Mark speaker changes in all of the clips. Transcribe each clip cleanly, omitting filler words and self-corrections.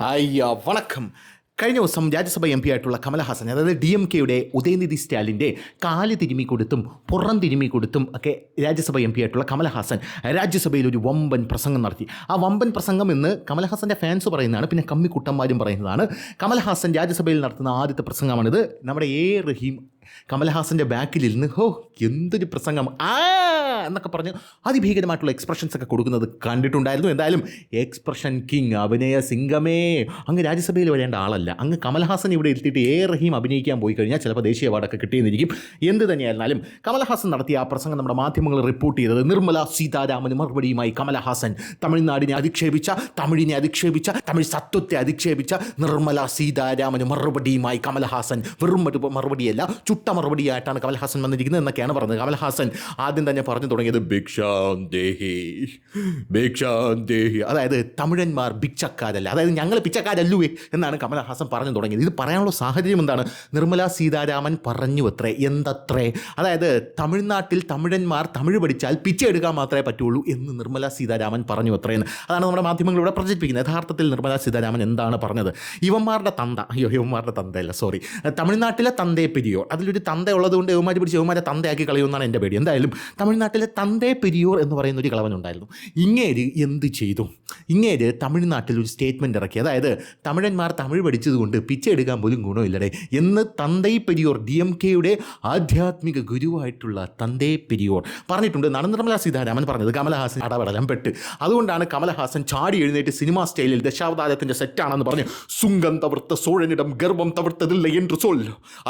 Speaker 1: വണക്കം. കഴിഞ്ഞ ദിവസം രാജ്യസഭ എം പി ആയിട്ടുള്ള കമലഹാസൻ, അതായത് DMKയുടെ ഉദയനിധി സ്റ്റാലിൻ്റെ കാല് തിരുമ്മി കൊടുത്തും പുറം തിരുമ്മി കൊടുത്തും ഒക്കെ രാജ്യസഭ എം പി ആയിട്ടുള്ള കമലഹാസൻ രാജ്യസഭയിൽ ഒരു വമ്പൻ പ്രസംഗം നടത്തി. ആ വമ്പൻ പ്രസംഗം എന്ന് കമലഹാസൻ്റെ ഫാൻസ് പറയുന്നതാണ്, പിന്നെ കമ്മിക്കുട്ടന്മാരും പറയുന്നതാണ്. കമലഹാസൻ രാജ്യസഭയിൽ നടത്തുന്ന ആദ്യത്തെ പ്രസംഗമാണിത്. നമ്മുടെ റഹീം കമലഹാസൻ്റെ ബാക്കിലിരുന്ന് എന്തൊരു പ്രസംഗം എന്നൊക്കെ പറഞ്ഞ് അതിഭീകരമായിട്ടുള്ള എക്സ്പ്രഷൻസ് ഒക്കെ കൊടുക്കുന്നത് കണ്ടിട്ടുണ്ടായിരുന്നു. എന്തായാലും എക്സ്പ്രഷൻ കിങ്, അഭിനയ സിംഗമേ, അങ്ങ് രാജ്യസഭയിൽ വരേണ്ട ആളല്ല. അങ്ങ് കമലഹാസൻ ഇവിടെ എത്തിയിട്ട് റഹീം അഭിനയിക്കാൻ പോയി കഴിഞ്ഞാൽ ചിലപ്പോൾ ദേശീയ അവാർഡൊക്കെ കിട്ടിയെന്നിരിക്കും. എന്ത് തന്നെയായിരുന്നാലും കമലഹാസൻ നടത്തിയ ആ പ്രസംഗം നമ്മുടെ മാധ്യമങ്ങൾ റിപ്പോർട്ട് ചെയ്തത് നിർമ്മല സീതാരാമന് മറുപടിയുമായി കമലഹാസൻ തമിഴ്നാടിനെ അധിക്ഷേപിച്ച, തമിഴിനെ അധിക്ഷേപിച്ച, തമിഴ് സത്വത്തെ അധിക്ഷേപിച്ച നിർമ്മല സീതാരാമന് മറുപടിയുമായി കമലഹാസൻ വെറും മറുപടിയല്ല, ചുട്ട മറുപടിയായിട്ടാണ് കമലഹാസൻ വന്നിരിക്കുന്നത് എന്നൊക്കെയാണ് പറഞ്ഞത്. കമലഹാസൻ ആദ്യം തന്നെ പറഞ്ഞു തുടങ്ങിയത് ഭിക്ഷാന്തേഹി, അതായത് തമിഴന്മാർ ഭിക്ഷക്കാരല്ല, അതായത് ഞങ്ങൾ പിച്ചക്കാരല്ലൂ എന്നാണ് കമലഹാസൻ പറഞ്ഞു തുടങ്ങിയത്. ഇത് പറയാനുള്ള സാഹചര്യം എന്താണ്? നിർമ്മല സീതാരാമൻ പറഞ്ഞു അത്രേ, എന്തത്രേ, അതായത് തമിഴ്നാട്ടിൽ തമിഴന്മാർ തമിഴ് പഠിച്ചാൽ പിച്ച എടുക്കാൻ മാത്രമേ പറ്റുള്ളൂ എന്ന് നിർമ്മല സീതാരാമൻ പറഞ്ഞു അത്രയെന്ന്. അതാണ് നമ്മുടെ മാധ്യമങ്ങളിലൂടെ പ്രചരിപ്പിക്കുന്നത്. യഥാർത്ഥത്തിൽ നിർമ്മല സീതാരാമൻ എന്താണ് പറഞ്ഞത്? ഇവന്മാരുടെ തന്തയല്ല, സോറി, തമിഴ്നാട്ടിലെ തന്തേ പെരിയോർ, അതിലൊരു തന്ത ഉള്ളതുകൊണ്ട് യവന്മാർ പിടിച്ച് യവന്മാരെ തന്തയാക്കി കളയുമെന്നാണ് എൻ്റെ പേടി. എന്തായാലും തമിഴ്നാട്ടിലെ തന്തേ പെരിയോർ എന്ന് പറയുന്ന ഒരു കളവനുണ്ടായിരുന്നു. ഇങ്ങേര് എന്ത് ചെയ്തു? ഇങ്ങേര് തമിഴ്നാട്ടിൽ ഒരു സ്റ്റേറ്റ്മെൻറ്റ് ഇറക്കി, അതായത് തമിഴന്മാർ തമിഴ് പഠിച്ചതുകൊണ്ട് പിച്ച എടുക്കാൻ പോലും ഗുണമില്ലടേ എന്ന് തന്തൈ പെരിയോർ, DMKയുടെ ആധ്യാത്മിക ഗുരുവായിട്ടുള്ള തന്തേ പെരിയോർ പറഞ്ഞിട്ടുണ്ട്. നിർമ്മല സീതാരാമൻ പറഞ്ഞത് കമലഹാസൻ അടപടലം പെട്ട്. അതുകൊണ്ടാണ് കമലഹാസൻ ചാടി എഴുന്നേറ്റ് സിനിമാ സ്റ്റൈലിൽ ദശാവതാരത്തിൻ്റെ സെറ്റാണെന്ന് പറഞ്ഞ് സുങ്കം തവിർത്ത സോഴനിടം ഗർഭം തവിർത്തതില്ല എന്ന് സൊൽ,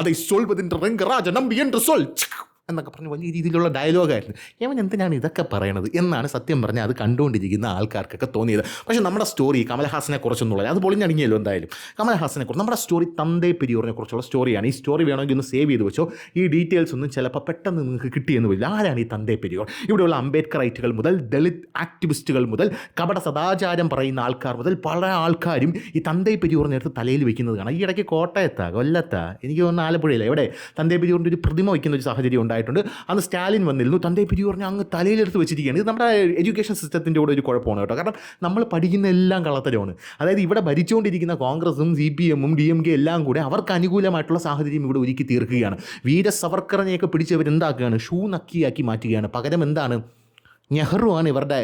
Speaker 1: அதை சொல்வதென்ற ரங்கராஜ நம்பி என்று சொல் എന്നൊക്കെ പറഞ്ഞ് വലിയ രീതിയിലുള്ള ഡയലോഗായിരുന്നു. അവൻ എന്തിനാണ് ഇതൊക്കെ പറയണത് എന്നാണ് സത്യം പറഞ്ഞാൽ അത് കണ്ടുകൊണ്ടിരിക്കുന്ന ആൾക്കാർക്കൊക്കെ തോന്നിയത്. പക്ഷേ നമ്മുടെ സ്റ്റോറി കമലഹാസനെ കുറിച്ചൊന്നുള്ളത് അത് പൊളിഞ്ഞടങ്ങിയല്ലോ. എന്തായാലും കമലഹാസനെ കുറിച്ച് നമ്മുടെ സ്റ്റോറി തന്തേ പെരിയോറിനെ കുറിച്ചുള്ള സ്റ്റോറിയാണ്. ഈ സ്റ്റോറി വേണമെങ്കിൽ ഒന്ന് സേവ് ചെയ്ത് വെച്ചോ. ഈ ഡീറ്റെയിൽസ് ഒന്നും ചിലപ്പോൾ പെട്ടെന്ന് നിങ്ങൾക്ക് കിട്ടിയെന്ന് വരില്ല. ആരാണ് ഈ തന്തേ പെരിയോർ? ഇവിടെയുള്ള അംബേദ്കറൈറ്റുകൾ മുതൽ ദളിത് ആക്ടിവിസ്റ്റുകൾ മുതൽ കപട സദാചാരം പറയുന്ന ആൾക്കാർ മുതൽ പല ആൾക്കാരും ഈ തന്തേ പെരിയോറിനെ എടുത്ത് തലയിൽ വെക്കുന്നത് കാണാം. ഈ ഇടയ്ക്ക് കോട്ടയത്താ, കൊല്ലത്താ, എനിക്ക് തോന്നുന്നു ആലപ്പുഴയില്ല, എവിടെ തന്തേ പെരിയോറിൻ്റെ ഒരു പ്രതിമ വയ്ക്കുന്ന ഒരു സാഹചര്യം ഉണ്ടായിട്ടുണ്ട്. അന്ന് സ്റ്റാലിൻ വന്നിരുന്നു, തന്തേ പെരിയോറിനെ അങ്ങ് തലയിലെടുത്ത് വെച്ചിരിക്കുകയാണ്. ഇത് നമ്മുടെ എഡ്യൂക്കേഷൻ സിസ്റ്റത്തിൻ്റെ കൂടെ ഒരു കുഴപ്പമാണ് കേട്ടോ. കാരണം നമ്മൾ പഠിക്കുന്ന എല്ലാം കള്ളത്തരമാണ്. അതായത് ഇവിടെ ഭരിച്ചുകൊണ്ടിരിക്കുന്ന കോൺഗ്രസും CPM DMK എല്ലാം കൂടെ അവർക്ക് അനുകൂലമായിട്ടുള്ള സാഹചര്യം ഇവിടെ ഒരുക്കി തീർക്കുകയാണ്. വീര സവർക്കറിനെയൊക്കെ പിടിച്ചവരെന്താക്കുകയാണ്? ഷൂ നക്കിയാക്കി മാറ്റുകയാണ്. പകരം എന്താണ്? നെഹ്റു ആണ് ഇവരുടെ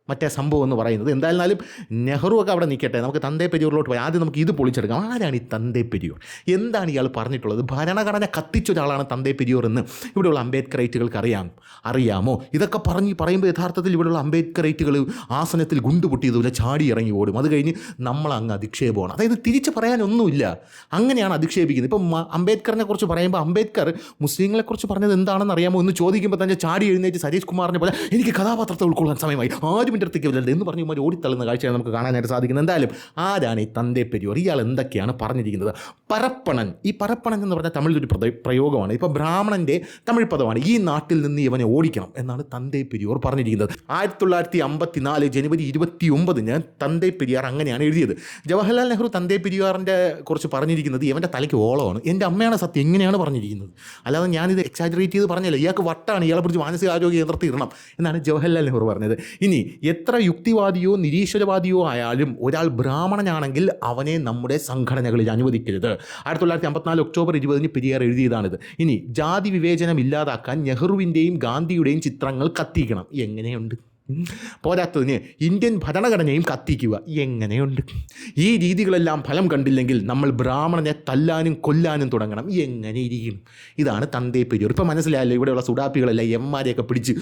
Speaker 1: മറ്റേ സംഭവം എന്ന് പറയുന്നത്. എന്തായാലും നെഹ്റു ഒക്കെ അവിടെ നിൽക്കട്ടെ, നമുക്ക് തന്തേ പെരിയോറിലോട്ട് പോയി. ആദ്യം നമുക്ക് ഇത് പൊളിച്ചെടുക്കാം. ആരാണ് ഈ തന്തേ പെരിയോർ? എന്താണ് ഇയാൾ പറഞ്ഞിട്ടുള്ളത്? ഭരണഘടന കത്തിച്ച ഒരാളാണ് തന്തേ പെരിയോർ എന്ന് ഇവിടെയുള്ള അംബേദ്കറൈറ്റുകൾക്ക് അറിയാമോ? ഇതൊക്കെ പറയുമ്പോൾ യഥാർത്ഥത്തിൽ ഇവിടെയുള്ള അംബേദ്കറൈറ്റുകൾ ആസനത്തിൽ ഗുണ്ടുപൊട്ടിയതുപോലെ ചാടി ഇറങ്ങി ഓടും. അത് കഴിഞ്ഞ് നമ്മളങ്ങ് അധിക്ഷേപമാണ്. അതായത് തിരിച്ച് പറയാനൊന്നുമില്ല, അങ്ങനെയാണ് അധിക്ഷേപിക്കുന്നത്. ഇപ്പം അംബേദ്കറിനെ കുറിച്ച് പറയുമ്പോൾ അംബേദ്കർ മുസ്ലിങ്ങളെക്കുറിച്ച് പറഞ്ഞത് എന്താണെന്ന് അറിയാമോ എന്ന് ചോദിക്കുമ്പോൾ തന്നെ ചാടി എഴുന്നേറ്റ് സതീഷ് കുമാറിനെ പോലെ എനിക്ക് കഥാപാത്രത്തെ ഉൾക്കൊള്ളാൻ സമയമായി, ആരും അടുത്തേക്ക് വരരുത് എന്ന് പറഞ്ഞ് ഇവർ ഓടിത്തള്ളുന്ന കാഴ്ചയാണ് നമുക്ക് കാണാനായിട്ട് സാധിക്കുന്നത്. എന്തായാലും ആരാണ് ഈ തന്തേ പെരിയോർ? ഇയാൾ എന്തൊക്കെയാണ് പറഞ്ഞിരിക്കുന്നത്? പരപ്പണൻ, ഈ പരപ്പണൻ എന്ന് പറഞ്ഞാൽ തമിഴിലൊരു പ്രയോഗമാണ്. ഇപ്പോൾ ബ്രാഹ്മണൻ്റെ തമിഴ് പദമാണ്. ഈ നാട്ടിൽ നിന്ന് ഇവനെ ഓടിക്കണം എന്നാണ് തന്തേ പെരിയോർ പറഞ്ഞിരിക്കുന്നത്. 1954 ജനുവരി 29 തന്തേ പെരിയാർ അങ്ങനെയാണ് എഴുതിയത്. ജവഹർലാൽ നെഹ്റു തന്തേ പെരിയാറിൻ്റെ കുറിച്ച് പറഞ്ഞിരിക്കുന്നത് ഇവൻ്റെ തലയ്ക്ക് ഓളമാണ്. എൻ്റെ അമ്മയാണ് സത്യം എങ്ങനെയാണ് പറഞ്ഞിരിക്കുന്നത്, അല്ലാതെ ഞാനിത് എക്സാജറേറ്റ് ചെയ്ത് പറഞ്ഞല്ലോ. ഇയാൾക്ക് വട്ടാണ്, ഇയാളെ കുറിച്ച് മാനസികാരോഗ്യ കേന്ദ്രത്തിൽ ഇടണം എന്നാണ് ജവഹർലാൽ നെഹ്റു പറഞ്ഞത്. ഇനി എത്ര യുക്തിവാദിയോ നിരീശ്വരവാദിയോ ആയാലും ഒരാൾ ബ്രാഹ്മണനാണെങ്കിൽ അവനെ നമ്മുടെ സംഘടനകളിൽ അനുവദിക്കരുത്. 1954 ഒക്ടോബർ 20 പെരിയാർ എഴുതിയതാണിത്. ഇനി ജാതി വിവേചനം ഇല്ലാതാക്കാൻ നെഹ്റുവിൻ്റെയും ഗാന്ധിയുടെയും ചിത്രങ്ങൾ കത്തിക്കണം. എങ്ങനെയുണ്ട്? പോരാത്തതിന് ഇന്ത്യൻ ഭരണഘടനയും കത്തിക്കുക. എങ്ങനെയുണ്ട്? ഈ രീതികളെല്ലാം ഫലം കണ്ടില്ലെങ്കിൽ നമ്മൾ ബ്രാഹ്മണനെ തല്ലാനും കൊല്ലാനും തുടങ്ങണം. എങ്ങനെ ഇരിക്കും? ഇതാണ് തന്തേ പെരിയോർ. ഇപ്പം മനസ്സിലായല്ലോ ഇവിടെയുള്ള സുഡാപ്പികളെല്ലാം എമ്മാരെയൊക്കെ പിടിച്ച്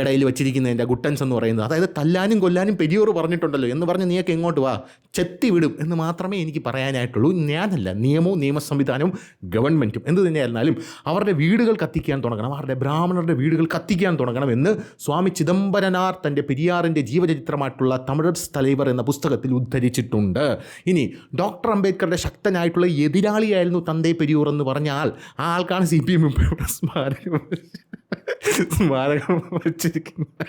Speaker 1: ഇടയിൽ വെച്ചിരിക്കുന്നതിൻ്റെ ഗുട്ടൻസ് എന്ന് പറയുന്നത്. അതായത് തല്ലാനും കൊല്ലാനും പെരിയോർ പറഞ്ഞിട്ടുണ്ടല്ലോ എന്ന് പറഞ്ഞ് നീയൊക്കെ എങ്ങോട്ട് വാ, ചെത്തി വിടും എന്ന് മാത്രമേ എനിക്ക് പറയാനായിട്ടുള്ളൂ. ഞാനല്ല, നിയമവും നിയമ സംവിധാനവും ഗവൺമെൻറ്റും എന്ത് തന്നെയായിരുന്നാലും അവരുടെ വീടുകൾ കത്തിക്കാൻ തുടങ്ങണം, അവരുടെ ബ്രാഹ്മണരുടെ വീടുകൾ കത്തിക്കാൻ തുടങ്ങണം എന്ന് സ്വാമി ചിദംബരനാർ തൻ്റെ പെരിയാറിൻ്റെ ജീവചരിത്രമായിട്ടുള്ള തമിഴർസ് തലൈവർ എന്ന പുസ്തകത്തിൽ ഉദ്ധരിച്ചിട്ടുണ്ട്. ഇനി ഡോക്ടർ അംബേദ്കറുടെ ശക്തനായിട്ടുള്ള എതിരാളിയായിരുന്നു തന്തേ പെരിയോർ എന്ന് പറഞ്ഞാൽ ആ ആൾക്കാണ് CPM സ്മാരകം വെച്ചിരിക്കുന്നത്.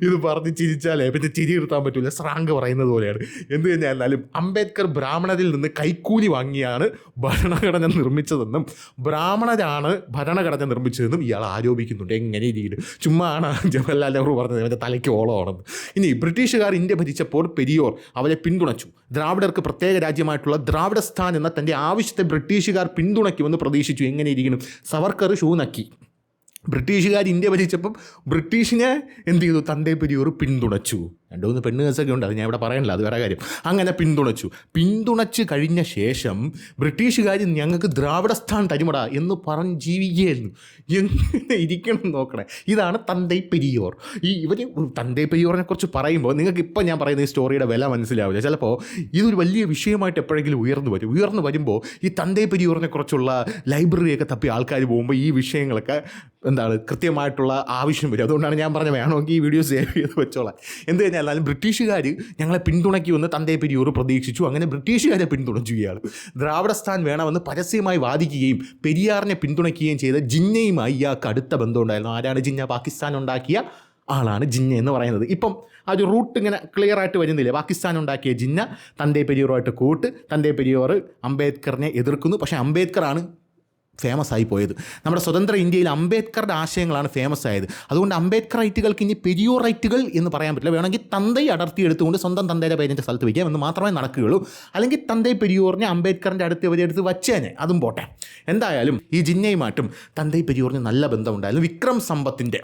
Speaker 1: ഇത് പറഞ്ഞ് ചിരിച്ചാലേ പിന്നെ ചിരി നിർത്താൻ പറ്റില്ല, സ്രാങ്ക് പറയുന്നത് പോലെയാണ്. എന്ത് തന്നെയായിരുന്നാലും അംബേദ്കർ ബ്രാഹ്മണരിൽ നിന്ന് കൈക്കൂലി വാങ്ങിയാണ് ഭരണഘടന നിർമ്മിച്ചതെന്നും ബ്രാഹ്മണരാണ് ഭരണഘടന നിർമ്മിച്ചതെന്നും ഇയാൾ ആരോപിക്കുന്നുണ്ട്. എങ്ങനെ ഇരിക്കും, ചുമ്മാ ആണ് ജവഹർലാൽ നെഹ്റു പറഞ്ഞത് അവൻ്റെ തലയ്ക്ക് ഓളമാണെന്ന്. ഇനി ബ്രിട്ടീഷുകാർ ഇന്ത്യ ഭരിച്ചപ്പോൾ പെരിയോർ അവരെ പിന്തുണച്ചു. ദ്രാവിഡർക്ക് പ്രത്യേക രാജ്യമായിട്ടുള്ള ദ്രാവിഡസ്ഥാൻ എന്ന തൻ്റെ ആവശ്യത്തെ ബ്രിട്ടീഷുകാർ പിന്തുണയ്ക്കുമെന്ന് പ്രതീക്ഷിച്ചു. എങ്ങനെ ഇരിക്കണം, സവർക്കർ ഷൂ നക്കി. ബ്രിട്ടീഷുകാർ ഇന്ത്യ ഭരിച്ചപ്പം ബ്രിട്ടീഷിനെ എന്ത് ചെയ്തു, തൻ്റെ പെരിയോർ പിന്തുണച്ചു. 2-3 പെണ്ണ് കേസൊക്കെ ഉണ്ട്, അത് ഞാൻ ഇവിടെ പറയണില്ല, അത് വേറെ കാര്യം. അങ്ങനെ പിന്തുണച്ച് കഴിഞ്ഞ ശേഷം ബ്രിട്ടീഷുകാർ ഞങ്ങൾക്ക് ദ്രാവിഡസ്ഥാൻ തരുമടാ എന്ന് പറഞ്ഞ് ജീവിക്കുകയായിരുന്നു. എങ്ങനെ ഇരിക്കണം നോക്കണേ. ഇതാണ് തൻ്റെ പെരിയോർ. ഇവർ തൻ്റെ പെരിയോറിനെ കുറിച്ച് പറയുമ്പോൾ നിങ്ങൾക്ക് ഇപ്പം ഞാൻ പറയുന്ന ഈ സ്റ്റോറിയുടെ വില മനസ്സിലാവില്ല. ചിലപ്പോൾ ഇതൊരു വലിയ വിഷയമായിട്ട് എപ്പോഴെങ്കിലും ഉയർന്നു വരുമ്പോൾ ഈ തൻ്റെ പെരിയോറിനെ കുറിച്ചുള്ള ലൈബ്രറിയൊക്കെ തപ്പി ആൾക്കാർ പോകുമ്പോൾ ഈ വിഷയങ്ങളൊക്കെ കൃത്യമായിട്ടുള്ള ആവശ്യം വരും. അതുകൊണ്ടാണ് ഞാൻ പറഞ്ഞത് വേണമെങ്കിൽ ഈ വീഡിയോ സേവ് ചെയ്ത് വെച്ചോളാം. എന്ത് കഴിഞ്ഞാലും ബ്രിട്ടീഷുകാർ ഞങ്ങളെ പിന്തുണയ്ക്കുമെന്ന് തൻ്റെ പെരിയോർ പ്രതീക്ഷിച്ചു. അങ്ങനെ ബ്രിട്ടീഷുകാരെ പിന്തുണച്ചു. ഇയാൾ ദ്രാവിഡസ്ഥാൻ വേണമെന്ന് പരസ്യമായി വാദിക്കുകയും പെരിയാറിനെ പിന്തുണയ്ക്കുകയും ചെയ്ത ജിന്നയുമായി ഇയാൾക്ക് അടുത്ത ബന്ധമുണ്ടായിരുന്നു. ആരാണ് ജിന്ന? പാകിസ്ഥാൻ ഉണ്ടാക്കിയ ആളാണ് ജിന്ന എന്ന് പറയുന്നത്. ഇപ്പം ആ ഒരു റൂട്ട് ഇങ്ങനെ ക്ലിയർ ആയിട്ട് വരുന്നില്ലേ. പാകിസ്ഥാൻ ഉണ്ടാക്കിയ ജിന്ന തൻ്റെ പെരിയോറുമായിട്ട് തൻ്റെ പെരിയോർ അംബേദ്കറിനെ എതിർക്കുന്നു. പക്ഷേ അംബേദ്കറാണ് ഫേമസ് ആയി പോയത്. നമ്മുടെ സ്വതന്ത്ര ഇന്ത്യയിൽ അംബേദ്കറുടെ ആശയങ്ങളാണ് ഫേമസ് ആയത്. അതുകൊണ്ട് അംബേദ്കർ റൈറ്റുകൾക്ക് ഇനി പെരിയോർ റൈറ്റുകൾ എന്ന് പറയാൻ പറ്റില്ല. വേണമെങ്കിൽ തന്തൈ അടർത്തി എടുത്തുകൊണ്ട് സ്വന്തം തന്തയുടെ പേരിൻ്റെ സ്ഥലത്ത് വയ്ക്കാം എന്ന് മാത്രമേ നടക്കുകയുള്ളൂ. അല്ലെങ്കിൽ തന്തൈ പെരിയോറിനെ അംബേദ്കറിൻ്റെ അടുത്ത് ഇവരെടുത്ത് വച്ചേനെ, അതും പോട്ടെ. എന്തായാലും ഈ ജിന്നയുമായിട്ടും തന്തൈ പെരിയോറിന് നല്ല ബന്ധമുണ്ടായിരുന്നു. വിക്രം സമ്പത്തിൻ്റെ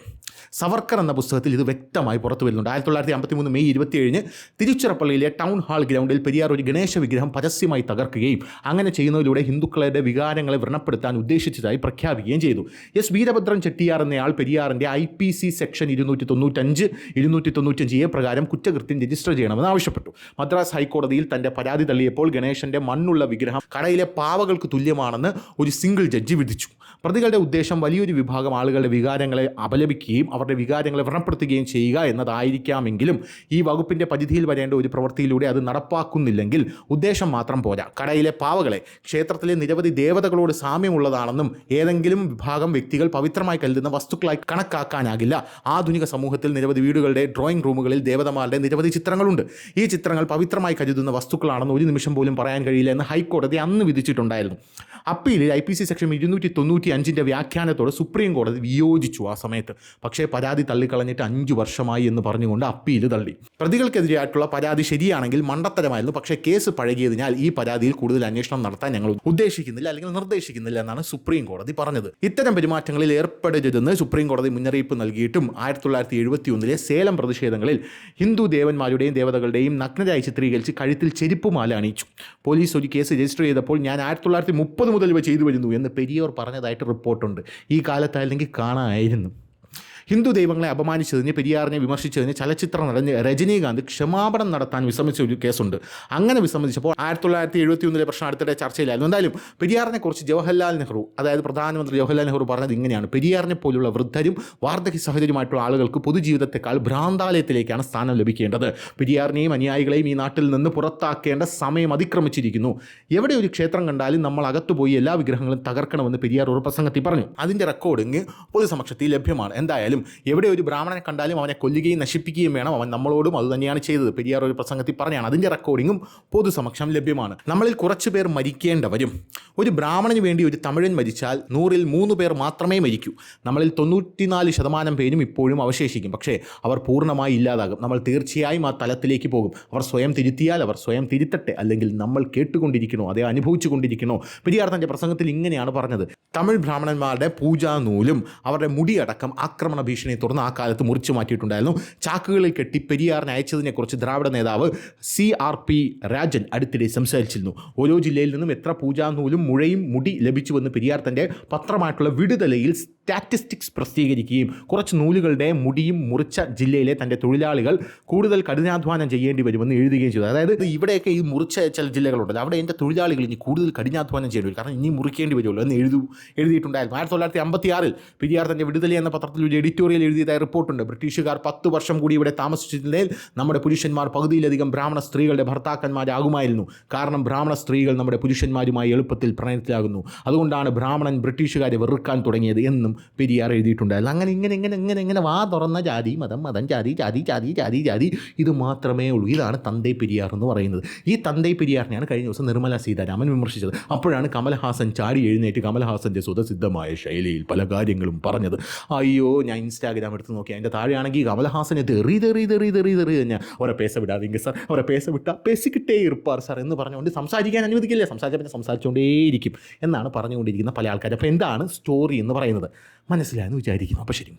Speaker 1: സവർക്കർ എന്ന പുസ്തകത്തിൽ ഇത് വ്യക്തമായി പുറത്തു വരുന്നുണ്ട്. 1953 മെയ് 27 തിരുച്ചിറപ്പള്ളിയിലെ ടൗൺ ഹാൾ ഗ്രൗണ്ടിൽ പെരിയാർ ഒരു ഗണേശ വിഗ്രഹം പരസ്യമായി തകർക്കുകയും അങ്ങനെ ചെയ്യുന്നതിലൂടെ ഹിന്ദുക്കളുടെ വികാരങ്ങളെ വ്രണപ്പെടുത്താൻ ഉദ്ദേശിച്ചതായി പ്രഖ്യാപിക്കുകയും ചെയ്തു. എസ് വീരഭദ്രൻ ചെട്ടിയാർ എന്നയാൾ പെരിയാറിൻ്റെ IPC സെക്ഷൻ 295 പ്രകാരം കുറ്റകൃത്യം രജിസ്റ്റർ ചെയ്യണമെന്ന് ആവശ്യപ്പെട്ടു. മദ്രാസ് ഹൈക്കോടതിയിൽ തൻ്റെ പരാതി തള്ളിയപ്പോൾ ഗണേശൻ്റെ മണ്ണുള്ള വിഗ്രഹം കടയിലെ പാവകൾക്ക് തുല്യമാണെന്ന് ഒരു സിംഗിൾ ജഡ്ജി വിധിച്ചു. പ്രതികളുടെ ഉദ്ദേശം വലിയൊരു വിഭാഗം ആളുകളുടെ വികാരങ്ങളെ അപലപിക്കുകയും അവരുടെ വികാരങ്ങളെ വ്രണപ്പെടുത്തുകയും ചെയ്യുക എന്നതായിരിക്കാമെങ്കിലും ഈ വകുപ്പിൻ്റെ പരിധിയിൽ വരേണ്ട ഒരു പ്രവൃത്തിയിലൂടെ അത് നടപ്പാക്കുന്നില്ലെങ്കിൽ ഉദ്ദേശം മാത്രം പോരാ. കടയിലെ പാവകളെ ക്ഷേത്രത്തിലെ നിരവധി ദേവതകളോട് സാമ്യമുള്ളതാണെന്നും ഏതെങ്കിലും വിഭാഗം വ്യക്തികൾ പവിത്രമായി കരുതുന്ന വസ്തുക്കളായി കണക്കാക്കാനാകില്ല. ആധുനിക സമൂഹത്തിൽ നിരവധി വീടുകളുടെ ഡ്രോയിങ് റൂമുകളിൽ ദേവതമാരുടെ നിരവധി ചിത്രങ്ങളുണ്ട്. ഈ ചിത്രങ്ങൾ പവിത്രമായി കരുതുന്ന വസ്തുക്കളാണെന്ന് ഒരു നിമിഷം പോലും പറയാൻ കഴിയില്ല എന്ന് ഹൈക്കോടതി അന്ന് വിധിച്ചിട്ടുണ്ടായിരുന്നു. അപ്പീലിൽ IPC സെക്ഷൻ 295 വ്യാഖ്യാനത്തോട് സുപ്രീം കോടതി വിയോജിച്ചു ആ സമയത്ത്. പക്ഷേ പരാതി തള്ളിക്കളഞ്ഞിട്ട് 5 വർഷമായി എന്ന് പറഞ്ഞുകൊണ്ട് അപ്പീൽ തള്ളി. പ്രതികൾക്കെതിരെയായിട്ടുള്ള പരാതി ശരിയാണെങ്കിൽ മണ്ടത്തരമായിരുന്നു. പക്ഷേ കേസ് പഴകിയതിനാൽ ഈ പരാതിയിൽ കൂടുതൽ അന്വേഷണം നടത്താൻ ഞങ്ങൾ ഉദ്ദേശിക്കുന്നില്ല അല്ലെങ്കിൽ നിർദ്ദേശിക്കുന്നില്ല എന്നാണ് സുപ്രീം കോടതി പറഞ്ഞത്. ഇത്തരം പെരുമാറ്റങ്ങളിൽ ഏർപ്പെടരുതെന്ന് സുപ്രീം കോടതി മുന്നറിയിപ്പ് നൽകിയിട്ടും 1971 സേലം പ്രതിഷേധങ്ങളിൽ ഹിന്ദു ദേവന്മാരുടെയും ദേവതകളുടെയും നഗ്നരായി ചിത്രീകരിച്ച് കഴുത്തിൽ ചെരുപ്പുമാല അണിയിച്ചു. പോലീസ് ഒരു കേസ് രജിസ്റ്റർ ചെയ്തപ്പോൾ ഞാൻ 1930 മുതൽ ഇവ ചെയ്തു വരുന്നു എന്ന് പെരിയോർ പറഞ്ഞതായിട്ട് റിപ്പോർട്ടുണ്ട്. ഈ കാലത്തായിരുന്നെങ്കിൽ കാണാമായിരുന്നു. ഹിന്ദു ദൈവങ്ങളെ അപമാനിച്ചതിന്, പെരിയാറിനെ വിമർശിച്ചതിന് ചലച്ചിത്ര നടൻ രജനീകാന്ത് ക്ഷമാപണം നടത്താൻ വിസമ്മതിച്ച ഒരു കേസുണ്ട്. അങ്ങനെ വിസമ്മതിച്ചപ്പോൾ 1971 പ്രശ്നം അടുത്തിടെ ചർച്ചയിലായിരുന്നു. എന്തായാലും പെരിയാറിനെ കുറിച്ച് ജവഹർലാൽ നെഹ്റു, അതായത് പ്രധാനമന്ത്രി ജവഹർലാൽ നെഹ്റു പറഞ്ഞത് ഇങ്ങനെയാണ്: പെരിയാറിനെ പോലുള്ള വൃദ്ധരും വാർദ്ധക്യ സഹചര്യമായിട്ടുള്ള ആളുകൾക്ക് പൊതുജീവിതത്തെക്കാൾ ഭ്രാന്താലയത്തിലേക്കാണ് സ്ഥാനം ലഭിക്കേണ്ടത്. പെരിയാറിനെയും അനുയായികളെയും ഈ നാട്ടിൽ നിന്ന് പുറത്താക്കേണ്ട സമയം അതിക്രമിച്ചിരിക്കുന്നു. എവിടെ ഒരു ക്ഷേത്രം കണ്ടാലും നമ്മൾ അകത്തുപോയി എല്ലാ വിഗ്രഹങ്ങളും തകർക്കണമെന്ന് പെരിയാർ ഒരു പ്രസംഗത്തിൽ പറഞ്ഞു. അതിൻ്റെ റെക്കോർഡിങ് പൊതുസമക്ഷത്തിൽ ലഭ്യമാണ്. എന്തായാലും എവിടെ ഒരു ബ്രാഹ്മണനെ കണ്ടാലും അവനെ കൊല്ലുകയും നശിപ്പിക്കുകയും വേണം. അവൻ നമ്മളോടും അത് തന്നെയാണ് ചെയ്തത്. പെരിയാർ ഒരു പ്രസംഗത്തിൽ പറഞ്ഞാണ്. അതിൻ്റെ റെക്കോർഡിങ്ങും പൊതുസമക്ഷം ലഭ്യമാണ്. നമ്മളിൽ കുറച്ച് പേർ മരിക്കേണ്ടവരും. ഒരു ബ്രാഹ്മണന് വേണ്ടി ഒരു തമിഴൻ മരിച്ചാൽ 100-ൽ 3 പേർ മാത്രമേ മരിക്കൂ. നമ്മളിൽ 94% പേരും ഇപ്പോഴും അവശേഷിക്കും. പക്ഷേ അവർ പൂർണ്ണമായി ഇല്ലാതാകും. നമ്മൾ തീർച്ചയായും ആ തലത്തിലേക്ക് പോകും. അവർ സ്വയം തിരുത്തിയാൽ അവർ സ്വയം തിരുത്തട്ടെ. അല്ലെങ്കിൽ നമ്മൾ കേട്ടുകൊണ്ടിരിക്കണോ, അതേ അനുഭവിച്ചു കൊണ്ടിരിക്കണോ? പെരിയാർ തൻ്റെ പ്രസംഗത്തിൽ ഇങ്ങനെയാണ് പറഞ്ഞത്: തമിഴ് ബ്രാഹ്മണന്മാരുടെ പൂജാനൂലും അവരുടെ മുടിയടക്കം ആക്രമണ ഭീഷണിയെ തുടർന്ന് ആ കാലത്ത് മുറിച്ചു മാറ്റിയിട്ടുണ്ടായിരുന്നു. ചാക്കുകളിൽ കെട്ടി പെരിയാറിനെ അയച്ചതിനെക്കുറിച്ച് ദ്രാവിഡ നേതാവ് CRP രാജൻ അടുത്തിടെ സംസാരിച്ചിരുന്നു. ഓരോ ജില്ലയിൽ നിന്നും എത്ര പൂജാനൂലും മുഴയും മുടി ലഭിച്ചുവെന്ന് പെരിയാർ തൻ്റെ പത്രമായിട്ടുള്ള വിടുതലയിൽ സ്റ്റാറ്റിസ്റ്റിക്സ് പ്രസിദ്ധീകരിക്കുകയും കുറച്ച് നൂലുകളുടെ മുടിയും മുറിച്ച ജില്ലയിലെ തൻ്റെ തൊഴിലാളികൾ കൂടുതൽ കഠിനാധ്വാനം ചെയ്യേണ്ടി വരുമെന്ന് എഴുതുകയും ചെയ്തു. അതായത് ഇവിടെയൊക്കെ ഈ മുറിച്ച ചില ജില്ലകളുണ്ടല്ലോ, അവിടെ എൻ്റെ തൊഴിലാളികൾ ഇനി കൂടുതൽ കഠിനാധ്വാനം ചെയ്യേണ്ടി വരും, കാരണം ഇനി മുറിക്കേണ്ടി വരുമല്ലോ എന്ന് എഴുതിയിട്ടുണ്ടായിരുന്നു. 1956 പെരിയാർ തൻ്റെ വിടുതല എന്ന പത്രത്തിൽ ഒരു എഡിറ്റോറിയൽ എഴുതിയതായി റിപ്പോർട്ടുണ്ട്. ബ്രിട്ടീഷുകാർ 10 വർഷം കൂടി ഇവിടെ താമസിച്ചിരുന്നതിൽ നമ്മുടെ പുരുഷന്മാർ പകുതിയിലധികം ബ്രാഹ്മണ സ്ത്രീകളുടെ ഭർത്താക്കന്മാരാകുമായിരുന്നു. കാരണം ബ്രാഹ്മണ സ്ത്രീകൾ നമ്മുടെ പുരുഷന്മാരുമായി എളുപ്പത്തിൽ പ്രണയത്തിലാകുന്നു. അതുകൊണ്ടാണ് ബ്രാഹ്മണൻ ബ്രിട്ടീഷുകാരെ വെറുക്കാൻ തുടങ്ങിയത് എന്നും പെരിയാർ എഴുതിയിട്ടുണ്ടായിരുന്നു. അങ്ങനെ ഇങ്ങനെ വാ തുറന്ന ജാതി മതം ജാതി ജാതി ജാതി ജാതി ജാതി ഇത് മാത്രമേ ഉള്ളൂ. ഇതാണ് തന്തൈ പെരിയാർ എന്ന് പറയുന്നത്. ഈ തന്തൈ പെരിയാറിനെയാണ് കഴിഞ്ഞ ദിവസം നിർമ്മല സീതാരാമൻ വിമർശിച്ചത്. അപ്പോഴാണ് കമൽഹാസൻ ചാടി എഴുന്നേറ്റ് കമൽഹാസൻ്റെ സ്വതസിദ്ധമായ ശൈലിയിൽ പല കാര്യങ്ങളും പറഞ്ഞത്. അയ്യോ, ഞാൻ ഇൻസ്റ്റാഗ്രാം എടുത്ത് നോക്കി, അതിൻ്റെ താഴെയാണെങ്കിൽ കമൽഹാസനെ തെറി തന്നെ അവരെ പേസ വിടാതെങ്കിൽ സാർ, അവരെ പേസ വിട്ടാൽ പേസിക്കിട്ടേ ഇറുപ്പാർ സാർ എന്ന് പറഞ്ഞുകൊണ്ട് സംസാരിക്കാൻ അനുവദിക്കില്ലേ, സംസാരിച്ചുകൊണ്ടേയിരിക്കും എന്നാണ് പറഞ്ഞുകൊണ്ടിരിക്കുന്ന പല ആൾക്കാർ. അപ്പോൾ എന്താണ് സ്റ്റോറി എന്ന് പറയുന്നത് മനസ്സിലായെന്ന് വിചാരിക്കുന്നു. അപ്പോൾ ശരി.